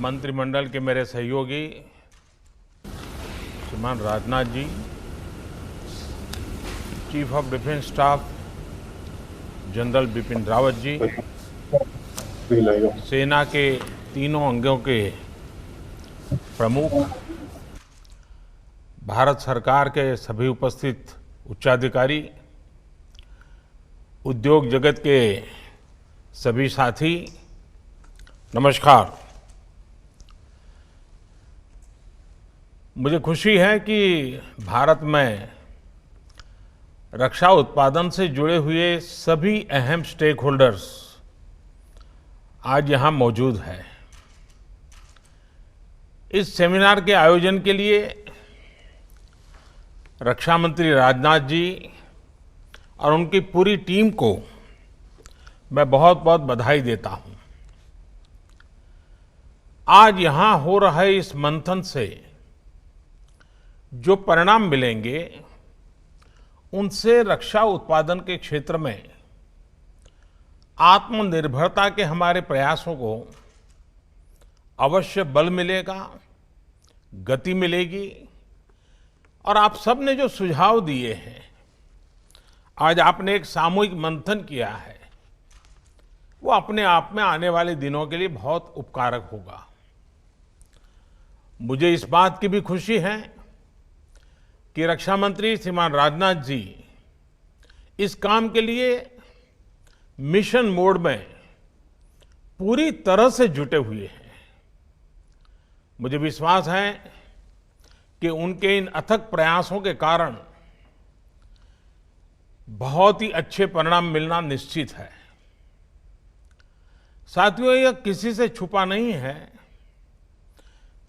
मंत्रिमंडल के मेरे सहयोगी श्रीमान Rajnath ji, chief of defence staff general Bipin Rawat ji, सेना के तीनों अंगों के प्रमुख, भारत सरकार के सभी उपस्थित उच्चाधिकारी, उद्योग जगत के सभी साथी, नमस्कार। मुझे खुशी है कि भारत में रक्षा उत्पादन से जुड़े हुए सभी अहम स्टेक होल्डर्स आज यहाँ मौजूद हैं। इस सेमिनार के आयोजन के लिए रक्षा मंत्री राजनाथ जी और उनकी पूरी टीम को मैं बहुत बहुत बधाई देता हूं। आज यहां हो रहे इस मंथन से जो परिणाम मिलेंगे, उनसे रक्षा उत्पादन के क्षेत्र में आत्मनिर्भरता के हमारे प्रयासों को अवश्य बल मिलेगा, गति मिलेगी। और आप सब ने जो सुझाव दिए हैं, आज आपने एक सामूहिक मंथन किया है, वो अपने आप में आने वाले दिनों के लिए बहुत उपकारक होगा। मुझे इस बात की भी खुशी है कि रक्षा मंत्री श्रीमान राजनाथ जी इस काम के लिए मिशन मोड में पूरी तरह से जुटे हुए हैं। मुझे विश्वास है कि उनके इन अथक प्रयासों के कारण बहुत ही अच्छे परिणाम मिलना निश्चित है। साथियों, यह किसी से छुपा नहीं है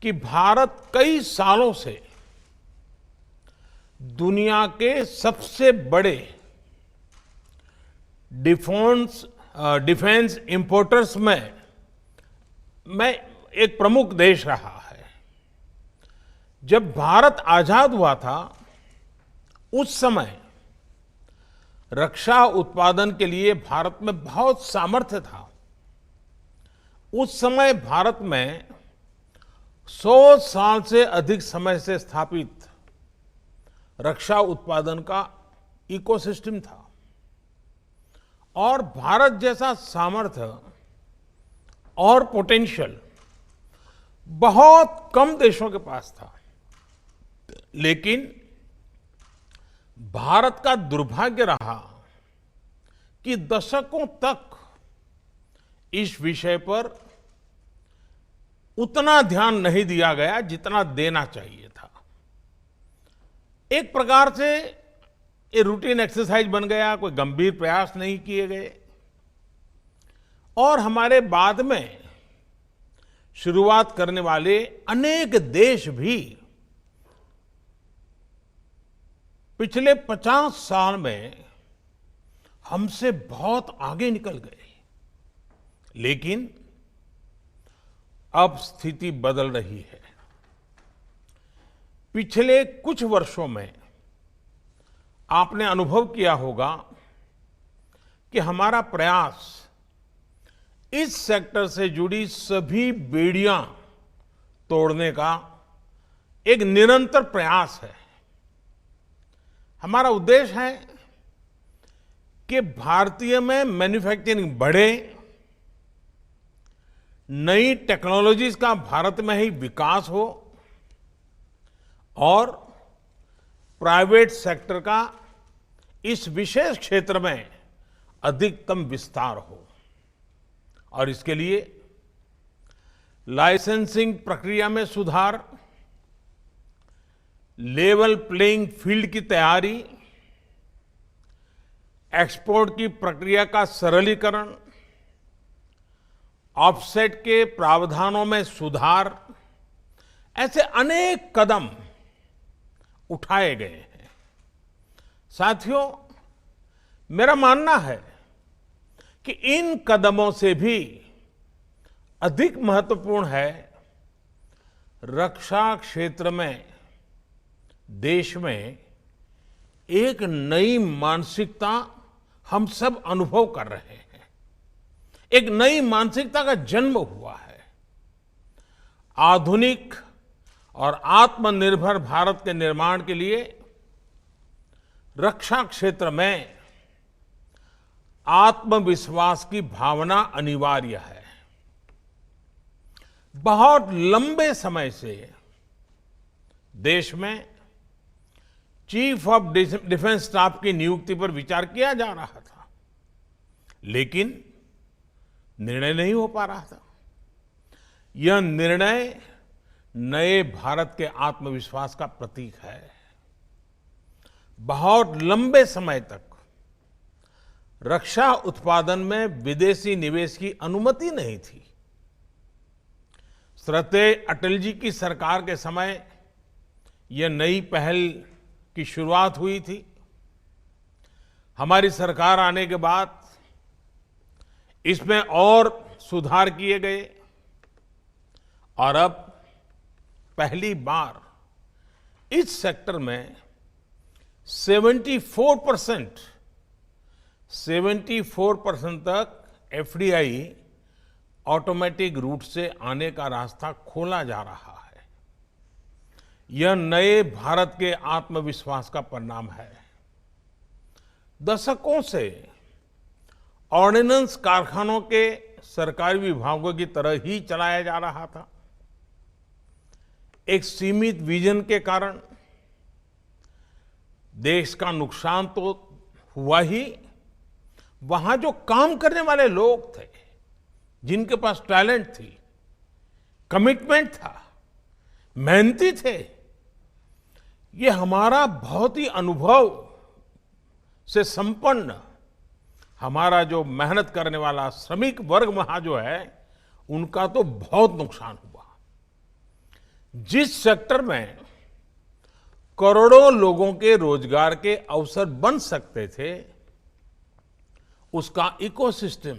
कि भारत कई सालों से दुनिया के सबसे बड़े डिफेंस इंपोर्टर्स में एक प्रमुख देश रहा है। जब भारत आजाद हुआ था, उस समय रक्षा उत्पादन के लिए भारत में बहुत सामर्थ्य था। उस समय भारत में 100 साल से अधिक समय से स्थापित रक्षा उत्पादन का इकोसिस्टम था और भारत जैसा सामर्थ्य और पोटेंशियल बहुत कम देशों के पास था। लेकिन भारत का दुर्भाग्य रहा कि दशकों तक इस विषय पर उतना ध्यान नहीं दिया गया जितना देना चाहिए था। एक प्रकार से ये रूटीन एक्सरसाइज बन गया, कोई गंभीर प्रयास नहीं किए गए। और हमारे बाद में शुरुआत करने वाले अनेक देश भी पिछले 50 साल में हमसे बहुत आगे निकल गए। लेकिन अब स्थिति बदल रही है। पिछले कुछ वर्षों में आपने अनुभव किया होगा कि हमारा प्रयास इस सेक्टर से जुड़ी सभी बेड़ियां तोड़ने का एक निरंतर प्रयास है। हमारा उद्देश्य है कि भारतीय में मैन्युफैक्चरिंग बढ़े, नई टेक्नोलॉजीज का भारत में ही विकास हो और प्राइवेट सेक्टर का इस विशेष क्षेत्र में अधिकतम विस्तार हो। और इसके लिए लाइसेंसिंग प्रक्रिया में सुधार, लेवल प्लेइंग फील्ड की तैयारी, एक्सपोर्ट की प्रक्रिया का सरलीकरण, ऑफसेट के प्रावधानों में सुधार, ऐसे अनेक कदम उठाए गए हैं। साथियों, मेरा मानना है कि इन कदमों से भी अधिक महत्वपूर्ण है रक्षा क्षेत्र में देश में एक नई मानसिकता हम सब अनुभव कर रहे हैं। एक नई मानसिकता का जन्म हुआ है। आधुनिक और आत्मनिर्भर भारत के निर्माण के लिए रक्षा क्षेत्र में आत्मविश्वास की भावना अनिवार्य है। बहुत लंबे समय से देश में चीफ ऑफ डिफेंस स्टाफ की नियुक्ति पर विचार किया जा रहा था, लेकिन निर्णय नहीं हो पा रहा था। यह निर्णय नए भारत के आत्मविश्वास का प्रतीक है। बहुत लंबे समय तक रक्षा उत्पादन में विदेशी निवेश की अनुमति नहीं थी। श्रद्धेय अटल जी की सरकार के समय यह नई पहल की शुरुआत हुई थी। हमारी सरकार आने के बाद इसमें और सुधार किए गए और अब पहली बार इस सेक्टर में 74% तक एफडीआई ऑटोमेटिक रूट से आने का रास्ता खोला जा रहा है। यह नए भारत के आत्मविश्वास का परिणाम है। दशकों से ऑर्डिनेंस कारखानों के सरकारी विभागों की तरह ही चलाया जा रहा था। एक सीमित विजन के कारण देश का नुकसान तो हुआ ही, वहां जो काम करने वाले लोग थे, जिनके पास टैलेंट थी, कमिटमेंट था, मेहनती थे, ये हमारा बहुत ही अनुभव से संपन्न हमारा जो मेहनत करने वाला श्रमिक वर्ग वहां जो है, उनका तो बहुत नुकसान हुआ। जिस सेक्टर में करोड़ों लोगों के रोजगार के अवसर बन सकते थे, उसका इकोसिस्टम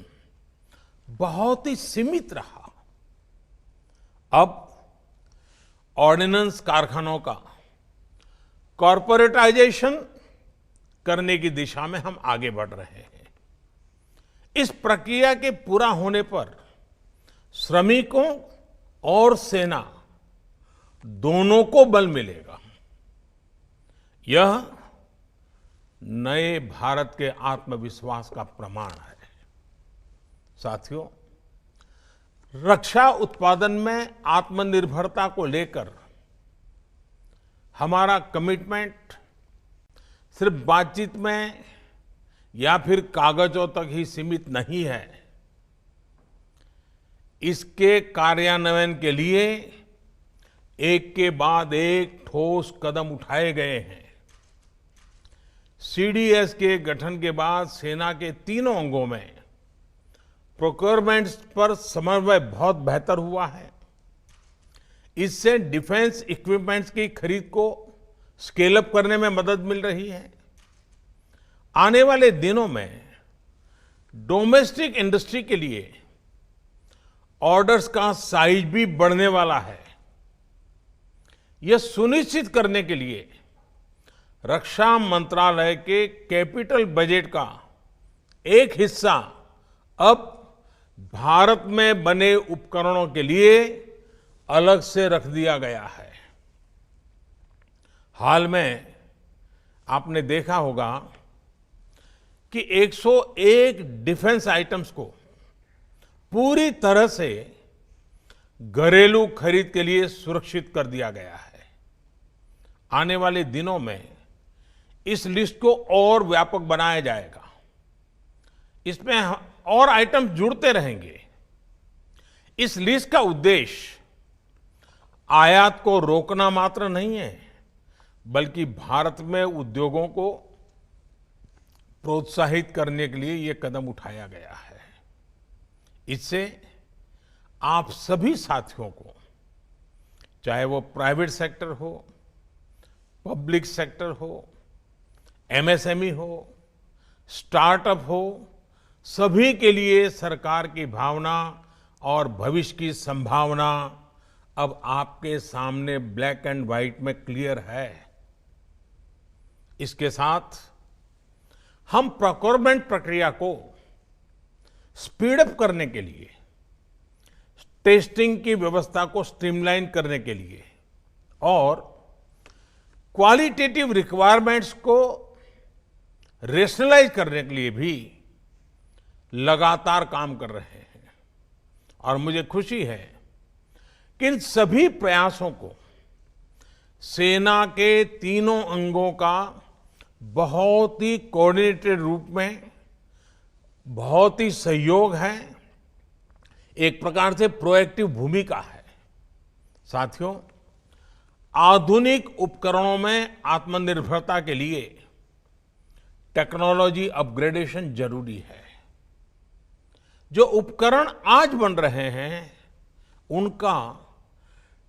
बहुत ही सीमित रहा। अब ऑर्डिनेंस कारखानों का कॉर्पोरेटाइजेशन करने की दिशा में हम आगे बढ़ रहे हैं। इस प्रक्रिया के पूरा होने पर श्रमिकों और सेना दोनों को बल मिलेगा। यह नए भारत के आत्मविश्वास का प्रमाण है। साथियों, रक्षा उत्पादन में आत्मनिर्भरता को लेकर हमारा कमिटमेंट सिर्फ बातचीत में या फिर कागजों तक ही सीमित नहीं है। इसके कार्यान्वयन के लिए एक के बाद एक ठोस कदम उठाए गए हैं। सीडीएस के गठन के बाद सेना के तीनों अंगों में प्रोक्योरमेंट पर समन्वय बहुत बेहतर हुआ है। इससे डिफेंस इक्विपमेंट्स की खरीद को स्केल अप करने में मदद मिल रही है। आने वाले दिनों में डोमेस्टिक इंडस्ट्री के लिए ऑर्डर्स का साइज भी बढ़ने वाला है। यह सुनिश्चित करने के लिए रक्षा मंत्रालय के कैपिटल बजट का एक हिस्सा अब भारत में बने उपकरणों के लिए अलग से रख दिया गया है। हाल में आपने देखा होगा कि 101 डिफेंस आइटम्स को पूरी तरह से घरेलू खरीद के लिए सुरक्षित कर दिया गया है। आने वाले दिनों में इस लिस्ट को और व्यापक बनाया जाएगा। इसमें और आइटम्स जुड़ते रहेंगे। इस लिस्ट का उद्देश्य आयात को रोकना मात्र नहीं है, बल्कि भारत में उद्योगों को प्रोत्साहित करने के लिए ये कदम उठाया गया है। इससे आप सभी साथियों को, चाहे वो प्राइवेट सेक्टर हो, पब्लिक सेक्टर हो, एमएसएमई हो, स्टार्टअप हो, सभी के लिए सरकार की भावना और भविष्य की संभावना अब आपके सामने ब्लैक एंड व्हाइट में क्लियर है। इसके साथ हम प्रोक्योरमेंट प्रक्रिया को स्पीड अप करने के लिए टेस्टिंग की व्यवस्था को स्ट्रीमलाइन करने के लिए और क्वालिटेटिव रिक्वायरमेंट्स को रेशनलाइज करने के लिए भी लगातार काम कर रहे हैं। और मुझे खुशी है कि इन सभी प्रयासों को सेना के तीनों अंगों का बहुत ही कोऑर्डिनेटेड रूप में बहुत ही सहयोग है, एक प्रकार से प्रोएक्टिव भूमिका है। साथियों, आधुनिक उपकरणों में आत्मनिर्भरता के लिए टेक्नोलॉजी अपग्रेडेशन जरूरी है। जो उपकरण आज बन रहे हैं उनका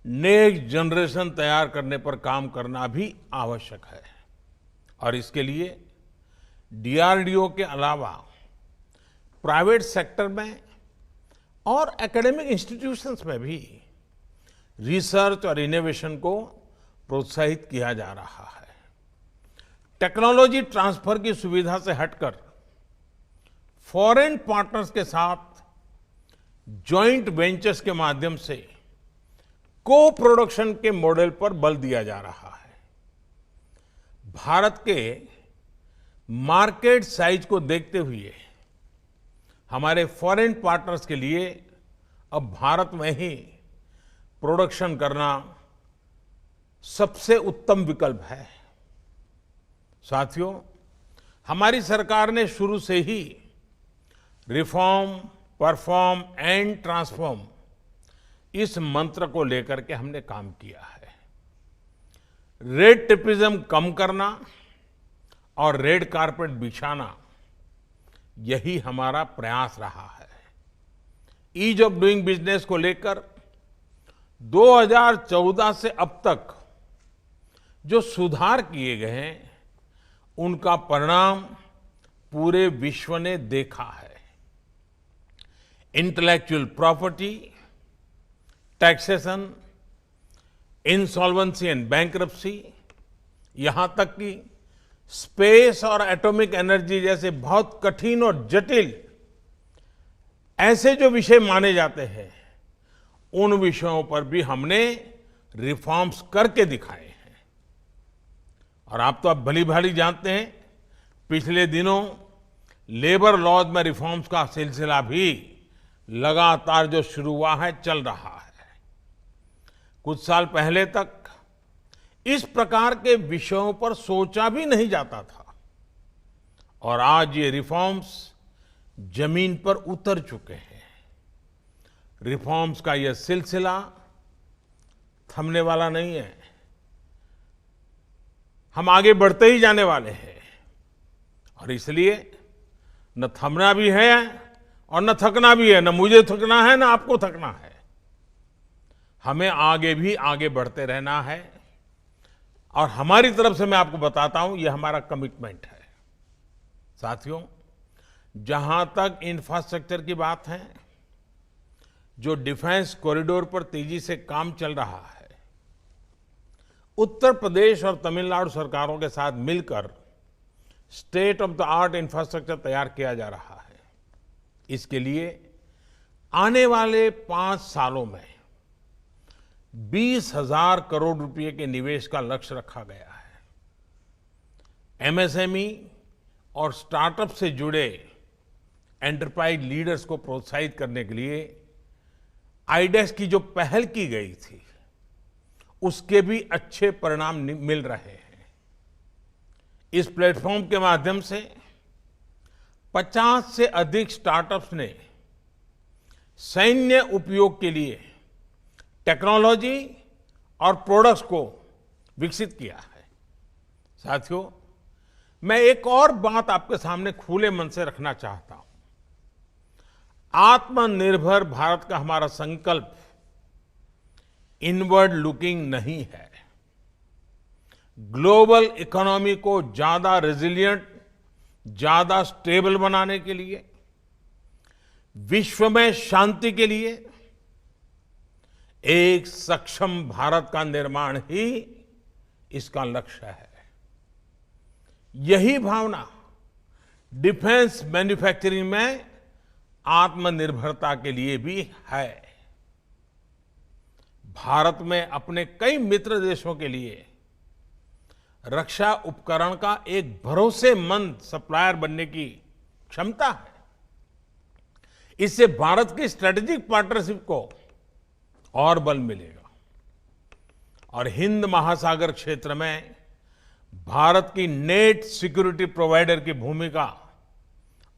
नेक्स्ट जनरेशन तैयार करने पर काम करना भी आवश्यक है। और इसके लिए डीआरडीओ के अलावा प्राइवेट सेक्टर में और एकेडमिक इंस्टीट्यूशंस में भी रिसर्च और इनोवेशन को प्रोत्साहित किया जा रहा है। टेक्नोलॉजी ट्रांसफर की सुविधा से हटकर फॉरेन पार्टनर्स के साथ जॉइंट वेंचर्स के माध्यम से को प्रोडक्शन के मॉडल पर बल दिया जा रहा है। भारत के मार्केट साइज को देखते हुए हमारे फॉरेन पार्टनर्स के लिए अब भारत में ही प्रोडक्शन करना सबसे उत्तम विकल्प है। साथियों, हमारी सरकार ने शुरू से ही रिफॉर्म, परफॉर्म एंड ट्रांसफॉर्म इस मंत्र को लेकर के हमने काम किया है। रेड टेपिज्म कम करना और रेड कारपेट बिछाना, यही हमारा प्रयास रहा है। ईज ऑफ डूइंग बिजनेस को लेकर 2014 से अब तक जो सुधार किए गए हैं उनका परिणाम पूरे विश्व ने देखा है। Intellectual property, taxation, insolvency and bankruptcy, यहां तक कि स्पेस और एटॉमिक एनर्जी जैसे बहुत कठिन और जटिल ऐसे जो विषय माने जाते हैं उन विषयों पर भी हमने रिफॉर्म्स करके दिखाए हैं। और आप तो अब भली भांति जानते हैं, पिछले दिनों लेबर लॉज में रिफॉर्म्स का सिलसिला भी लगातार जो शुरू हुआ है, चल रहा है। कुछ साल पहले तक इस प्रकार के विषयों पर सोचा भी नहीं जाता था और आज ये रिफॉर्म्स जमीन पर उतर चुके हैं। रिफॉर्म्स का यह सिलसिला थमने वाला नहीं है। हम आगे बढ़ते ही जाने वाले हैं और इसलिए न थमना भी है और न थकना भी है। न मुझे थकना है, न आपको थकना है। हमें आगे भी आगे बढ़ते रहना है और हमारी तरफ से मैं आपको बताता हूं, यह हमारा कमिटमेंट है। साथियों, जहां तक इंफ्रास्ट्रक्चर की बात है, जो डिफेंस कॉरिडोर पर तेजी से काम चल रहा है, उत्तर प्रदेश और तमिलनाडु सरकारों के साथ मिलकर state of the art infrastructure तैयार किया जा रहा है। इसके लिए आने वाले 5 सालों में 20,000 करोड़ रुपए के निवेश का लक्ष्य रखा गया है। एमएसएमई और स्टार्टअप से जुड़े एंटरप्राइज लीडर्स को प्रोत्साहित करने के लिए आईडेक्स की जो पहल की गई थी, उसके भी अच्छे परिणाम मिल रहे हैं। इस प्लेटफॉर्म के माध्यम से 50 से अधिक स्टार्टअप्स ने सैन्य उपयोग के लिए टेक्नोलॉजी और प्रोडक्ट्स को विकसित किया है। साथियों, मैं एक और बात आपके सामने खुले मन से रखना चाहता हूं। आत्मनिर्भर भारत का हमारा संकल्प इनवर्ड लुकिंग नहीं है। ग्लोबल इकोनॉमी को ज्यादा रेजिलिएंट, ज्यादा स्टेबल बनाने के लिए, विश्व में शांति के लिए एक सक्षम भारत का निर्माण ही इसका लक्ष्य है। यही भावना डिफेंस मैन्युफैक्चरिंग में आत्मनिर्भरता के लिए भी है। भारत में अपने कई मित्र देशों के लिए रक्षा उपकरण का एक भरोसेमंद सप्लायर बनने की क्षमता है। इससे भारत की स्ट्रेटेजिक पार्टनरशिप को और बल मिलेगा और हिंद महासागर क्षेत्र में भारत की नेट सिक्योरिटी प्रोवाइडर की भूमिका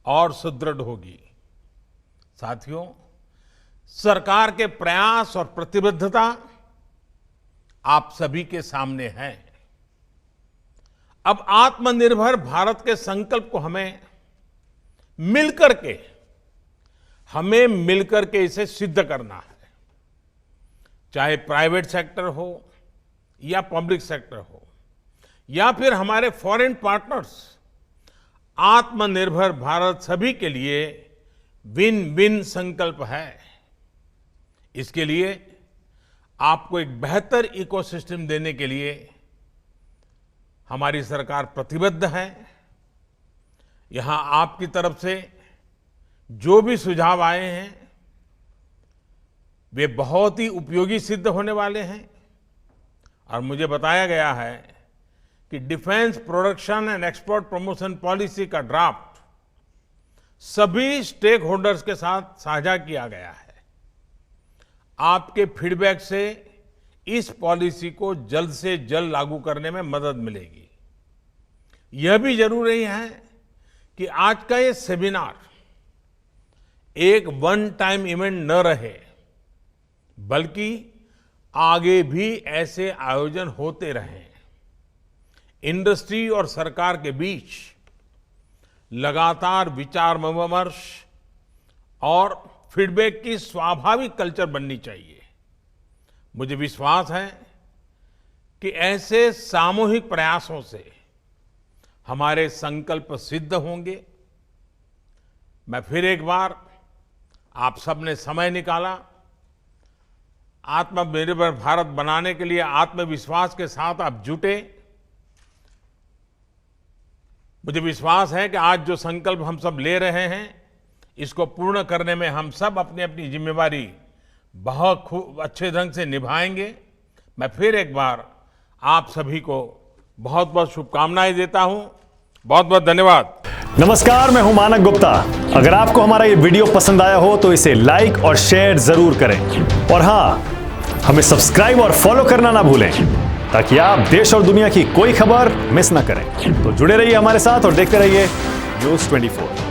और सुदृढ़ होगी। साथियों, सरकार के प्रयास और प्रतिबद्धता आप सभी के सामने है। अब आत्मनिर्भर भारत के संकल्प को हमें मिलकर के इसे सिद्ध करना है। चाहे प्राइवेट सेक्टर हो या पब्लिक सेक्टर हो या फिर हमारे फॉरेन पार्टनर्स, आत्मनिर्भर भारत सभी के लिए विन विन संकल्प है। इसके लिए आपको एक बेहतर इकोसिस्टम देने के लिए हमारी सरकार प्रतिबद्ध है। यहां आपकी तरफ से जो भी सुझाव आए हैं वे बहुत ही उपयोगी सिद्ध होने वाले हैं और मुझे बताया गया है कि defence production and export promotion policy का ड्राफ्ट सभी स्टेक होल्डर्स के साथ साझा किया गया है। आपके फीडबैक से इस पॉलिसी को जल्द से जल्द लागू करने में मदद मिलेगी। यह भी जरूरी है कि आज का ये सेमिनार एक वन टाइम इवेंट न रहे, बल्कि आगे भी ऐसे आयोजन होते रहें। इंडस्ट्री और सरकार के बीच लगातार विचार विमर्श और फीडबैक की स्वाभाविक कल्चर बननी चाहिए। मुझे विश्वास है कि ऐसे सामूहिक प्रयासों से हमारे संकल्प सिद्ध होंगे। मैं फिर एक बार आप सबने समय निकाला, आत्मनिर्भर भारत बनाने के लिए आत्मविश्वास के साथ आप जुटे। मुझे विश्वास है कि आज जो संकल्प हम सब ले रहे हैं, इसको पूर्ण करने में हम सब अपनी अपनी जिम्मेवारी बहुत अच्छे ढंग से निभाएंगे। मैं फिर एक बार आप सभी को बहुत बहुत शुभकामनाएं देता हूं। बहुत बहुत धन्यवाद। नमस्कार, मैं हूं मानक गुप्ता। अगर आपको हमारा ये वीडियो पसंद आया हो तो इसे लाइक और शेयर जरूर करें और हाँ, हमें सब्सक्राइब और फॉलो करना ना भूलें ताकि आप देश और दुनिया की कोई खबर मिस ना करें। तो जुड़े रहिए हमारे साथ और देखते रहिए न्यूज़ 24।